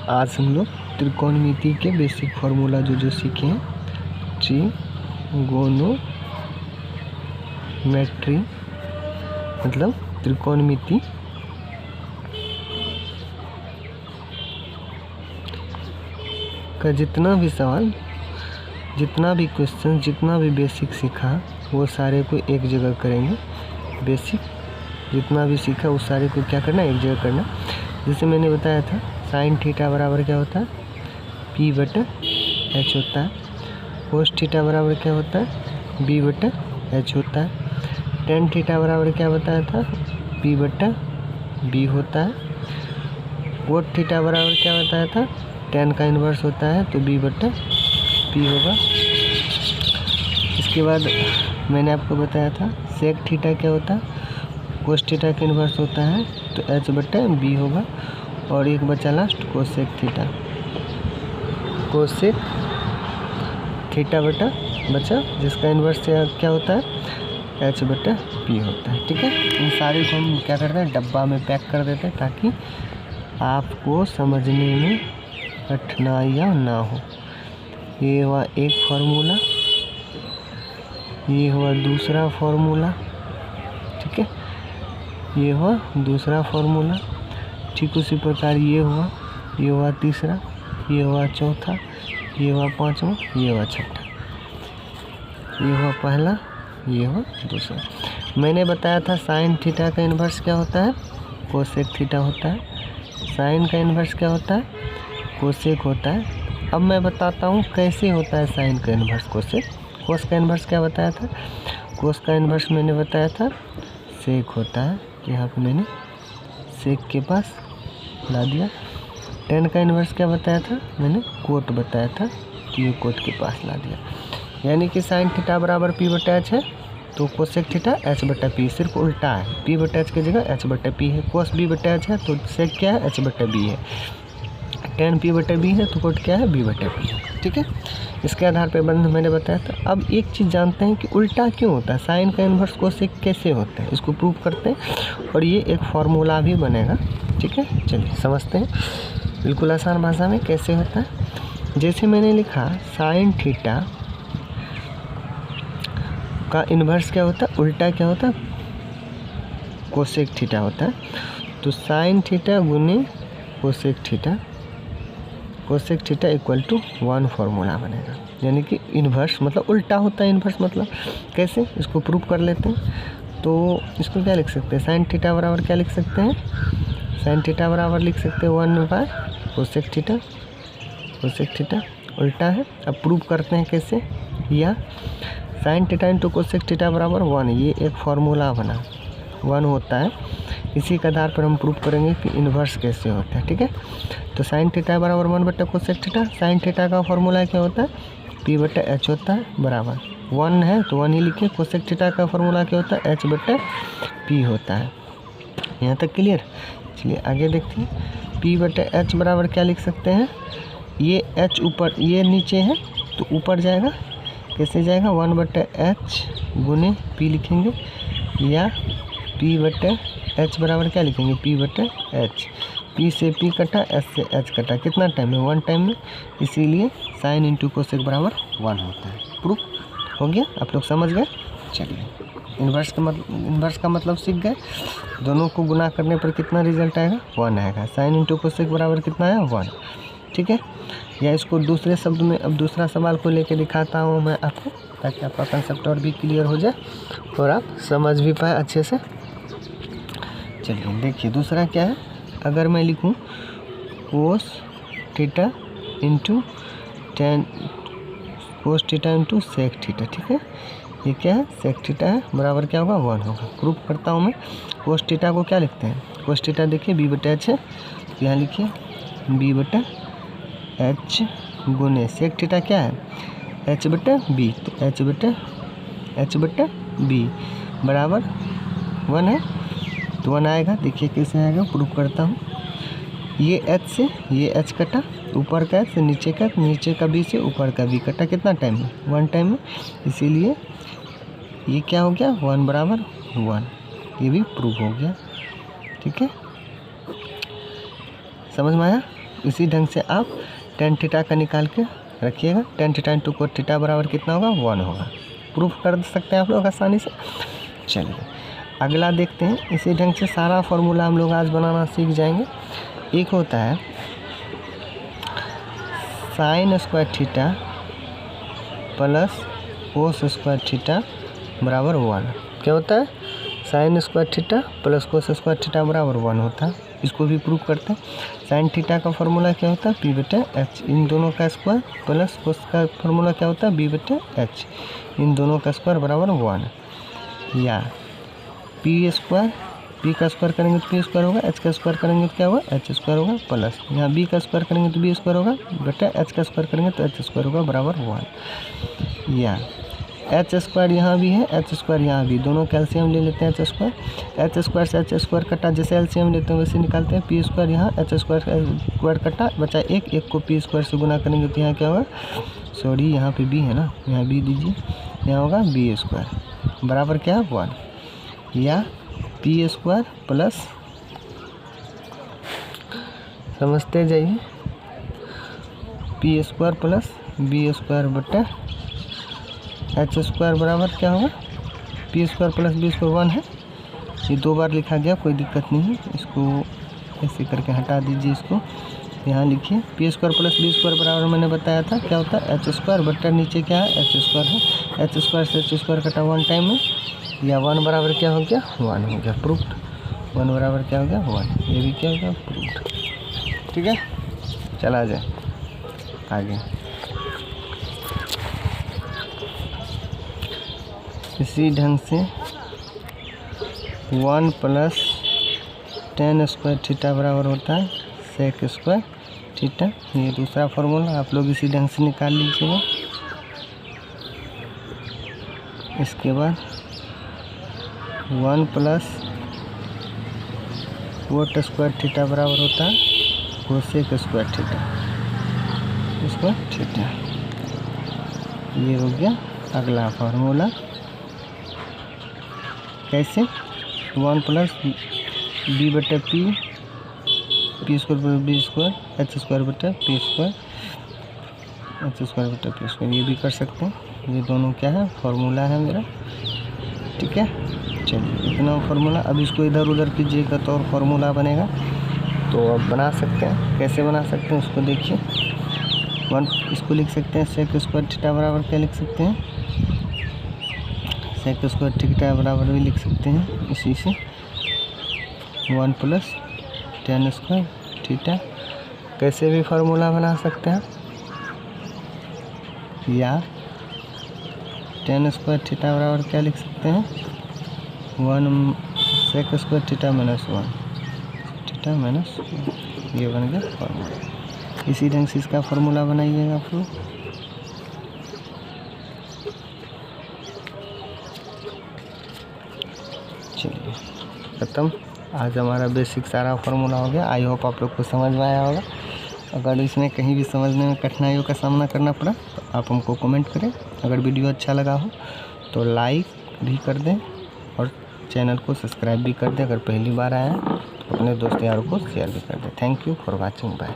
आज हम लोग त्रिकोणमिति के बेसिक फार्मूला जो सीखे हैं, ट्रिगोनोमेट्री मतलब त्रिकोणमिति का जितना भी सवाल, जितना भी क्वेश्चन, जितना भी बेसिक सीखा वो सारे को एक जगह करेंगे। बेसिक जितना भी सीखा उस सारे को क्या करना, एक जगह करना। जैसे मैंने बताया था साइन थीटा बराबर क्या होता है, पी बटा एच होता है। कोस थीटा बराबर क्या होता है, बी बटा एच होता है। टेन थीटा बराबर क्या बताया था, पी बटा बी होता है। कोट थीटा बराबर क्या बताया था, टेन का इन्वर्स होता है तो बी बटा पी होगा। इसके बाद मैंने आपको बताया था सेक थीटा क्या होता है, कोस थीटा का इन्वर्स होता है तो एच बटा बी होगा। और एक बचा last cosec theta, cosec theta बटा बचा जिसका इन्वर्स क्या होता है, एच बटा पी होता है। ठीक है, इन सारे को हम क्या करते हैं, डब्बा में पैक कर देते हैं ताकि आपको समझने में कठिनाइयाँ ना हो। ये हुआ एक फार्मूला, ये हुआ दूसरा फार्मूला। ठीक है, ये हुआ दूसरा फार्मूला। ठीक उसी प्रकार ये हुआ तीसरा, ये हुआ चौथा, ये हुआ पांचवा, ये हुआ छठा। ये हुआ पहला, ये हुआ दूसरा। मैंने बताया था साइन थीटा का इन्वर्स क्या होता है, कोसेक थीटा होता है। साइन का इन्वर्स क्या होता है, कोसेक होता है। अब मैं बताता हूँ कैसे होता है साइन का इन्वर्स कोसेक। कोस का इन्वर्स क्या बताया था, कोस का इन्वर्स मैंने बताया था सेक होता है। यहाँ पे मैंने सेक के पास ला दिया। टेन का इन्वर्स क्या बताया था, मैंने कोट बताया था कि ये कोट के पास ला दिया। यानी कि साइन थीटा बराबर पी बटा एच है तो कोसेक थीटा एच बटा पी, सिर्फ उल्टा है। पी बटा एच की जगह एच बटा पी है। कोस बी बटा एच है तो सेक क्या है, एच बटा बी है। टेन पी बटा बी है तो कोट क्या है, बी बटा पी है। ठीक है, इसके आधार पर बंद मैंने बताया था। अब एक चीज़ जानते हैं कि उल्टा क्यों होता है, साइन का इन्वर्स कोसेक कैसे होता है, इसको प्रूव करते हैं और ये एक फार्मूला भी बनेगा। ठीक है, चलिए समझते हैं बिल्कुल आसान भाषा में कैसे होता है। जैसे मैंने लिखा साइन थीटा का इन्वर्स क्या होता है, उल्टा क्या होता है, कोसेक थीटा होता है। तो साइन थीटा गुने cosec theta equal to 1 formula बनेगा। यानी कि इन्वर्स मतलब उल्टा होता है। इन्वर्स मतलब कैसे, इसको प्रूव कर लेते हैं। तो इसको क्या लिख सकते हैं, साइन थीटा बराबर क्या लिख सकते हैं, साइन थीटा बराबर लिख सकते हैं 1 bye cosec theta. Cosec theta उल्टा है। अब प्रूव करते हैं कैसे, या sine theta into cosec theta बराबर 1, ये एक फार्मूला बना 1 होता है। इसी के आधार पर हम प्रूव करेंगे कि इन्वर्स कैसे होता है। ठीक है, तो साइन थीटा बराबर 1 बटा कोसेक थीटा। साइन थीटा का फार्मूला क्या होता है, पी बटा एच होता है बराबर 1 है तो 1 ही लिखिए। कोसेक थीटा का फार्मूला क्या होता है, एच बटा पी होता है। यहाँ तक क्लियर। चलिए आगे देखते हैं। पी बटा एच बराबर क्या लिख सकते हैं, ये एच ऊपर, ये नीचे है तो ऊपर जाएगा। कैसे जाएगा, 1 बटा एच गुने पी लिखेंगे, या पी बटा एच बराबर क्या लिखेंगे, पी बटा एच। पी से पी कटा, एच से एच कटा, कितना टाइम में, 1 टाइम में। इसीलिए साइन इंटू कोसेक बराबर 1 होता है। प्रूफ हो गया, आप लोग समझ गए। चलिए इन्वर्स का मतलब सीख गए। दोनों को गुना करने पर कितना रिजल्ट आएगा, 1 आएगा। साइन इंटू कोसेक बराबर कितना है, 1। ठीक है, या इसको दूसरे शब्द में अब दूसरा सवाल को लेके दिखाता हूँ मैं आपको, ताकि आपका कंसेप्ट और भी क्लियर हो जाए और आप समझ भी पाए अच्छे से। चलिए देखिए दूसरा क्या है। अगर मैं लिखूँ cos theta into tan, cos theta into sec theta. ठीक है, ये क्या है, सेक थीटा है, बराबर क्या होगा, 1 होगा। प्रूफ करता हूँ मैं। कोस थीटा को क्या लिखते हैं, कोस थीटा देखिए बी बटा एच है, यहाँ लिखिए बी बटा एच गुने सेक थीटा क्या है, एच बटा बी, तो एच बटा बी बराबर 1 है तो 1 आएगा। देखिए कैसे आएगा, प्रूफ करता हूँ। ये एच से ये एच कटा, ऊपर का एच से नीचे का बी से ऊपर का बी कटा, कितना टाइम में, 1 टाइम में। इसीलिए ये क्या हो गया, 1 बराबर 1, ये भी प्रूफ हो गया। ठीक है, समझ में आया। इसी ढंग से आप tan थीटा का निकाल के रखिएगा। tan theta into cot theta बराबर कितना होगा, 1 होगा। प्रूफ कर सकते हैं आप लोग आसानी से। चलिए अगला देखते हैं। इसी ढंग से सारा फार्मूला हम लोग आज बनाना सीख जाएंगे। एक होता है sine square theta plus cos square theta बराबर 1। क्या होता है, sine square theta plus cos square theta बराबर 1 होता है। इसको भी प्रूव करते हैं। साइन थीटा का फार्मूला क्या होता है, पी बटे एच, इन दोनों का स्क्वायर, प्लस कोस का फार्मूला क्या होता है, बी बटे एच, इन दोनों का स्क्वायर बराबर 1। या पी स्क्वायर, पी का स्क्वायर करेंगे तो पी स्क्वायर होगा, एच का स्क्वायर करेंगे तो क्या होगा, एच स्क्वायर होगा, प्लस यहाँ बी का स्क्वायर करेंगे तो बी स्क्वायर होगा, बटे एच का स्क्वायर करेंगे तो एच स्क्वायर होगा बराबर 1। या एच स्क्वायर यहाँ भी है, एच स्क्वायर यहाँ भी, दोनों कैल्शियम ले लेते हैं एच स्क्वायर। एच स्क्वायर से एच स्क्वायर कटा, जैसे एलसीएम लेते हैं वैसे निकालते हैं। पी स्क्वायर यहाँ एच स्क्वायर कटा, बचा एक को पी स्क्वायर से गुना करेंगे तो यहाँ क्या होगा, सॉरी यहाँ पे बी है ना, यहाँ बी दीजिए, यहाँ होगा बी स्क्वायर बराबर क्या है 1। या पी स्क्वायर प्लस, समझते जाइए, P square plus B square बटे एच स्क्वायर बराबर क्या होगा, P square plus B square 1 है। ये 2 बार लिखा गया, कोई दिक्कत नहीं है, इसको ऐसे करके हटा दीजिए। इसको यहाँ लिखिए, P square plus B square बराबर मैंने बताया था क्या होता है, एच स्क्वायर बटे नीचे क्या है, एच स्क्वायर है। एच स्क्वायर से एच स्क्वायर कटा 1 टाइम में, या 1 बराबर क्या हो गया, 1 हो गया, प्रूफ्ड। 1 बराबर क्या हो गया, 1। ये भी क्या हो गया, प्रूफ्ड। ठीक है, चला जाए आगे। इसी ढंग से 1 प्लस tan स्क्वायर थीटा बराबर होता है सेक स्क्वायर थीटा। ये दूसरा फार्मूला आप लोग इसी ढंग से निकाल लीजिएगा। इसके बाद 1 प्लस कोट स्क्वायर थीटा बराबर होता है cosec square theta square theta. ये हो गया अगला फार्मूला। कैसे, 1 प्लस बी बटे पी, पी स्क्वायर बटे बी स्क्वायर, एच स्क्वायर बटे पी स्क्वायर, एच स्क्वायर बटे पी स्क्वायर। ये भी कर सकते हैं। ये दोनों क्या है, फार्मूला है मेरा। ठीक है, चलिए इतना फार्मूला। अब इसको इधर उधर कीजिएगा तो और फार्मूला बनेगा, तो अब बना सकते हैं। कैसे बना सकते हैं उसको देखिए। 1 इसको लिख सकते हैं सेक स्क्वायर थीटा बराबर क्या लिख सकते हैं, सेक स्क्वायर थीटा बराबर भी लिख सकते हैं इसी से 1 प्लस tan स्क्वायर थीटा। कैसे भी फार्मूला बना सकते हैं, या tan स्क्वायर थीटा बराबर क्या लिख सकते हैं, 1 sec square theta minus 1 theta minus 1। ये बन गया फार्मूला। इसी ढंग से इसका फार्मूला बनाइएगा आप लोग। चलिए ख़त्म। आज हमारा बेसिक सारा फार्मूला हो गया। आई होप आप लोग को समझ में आया होगा। अगर इसमें कहीं भी समझने में कठिनाइयों का सामना करना पड़ा तो आप हमको कमेंट करें। अगर वीडियो अच्छा लगा हो तो लाइक भी कर दें और चैनल को सब्सक्राइब भी कर दें। अगर पहली बार आए हैं तो अपने दोस्त यारों को शेयर भी कर दें। Thank you for watching, bye.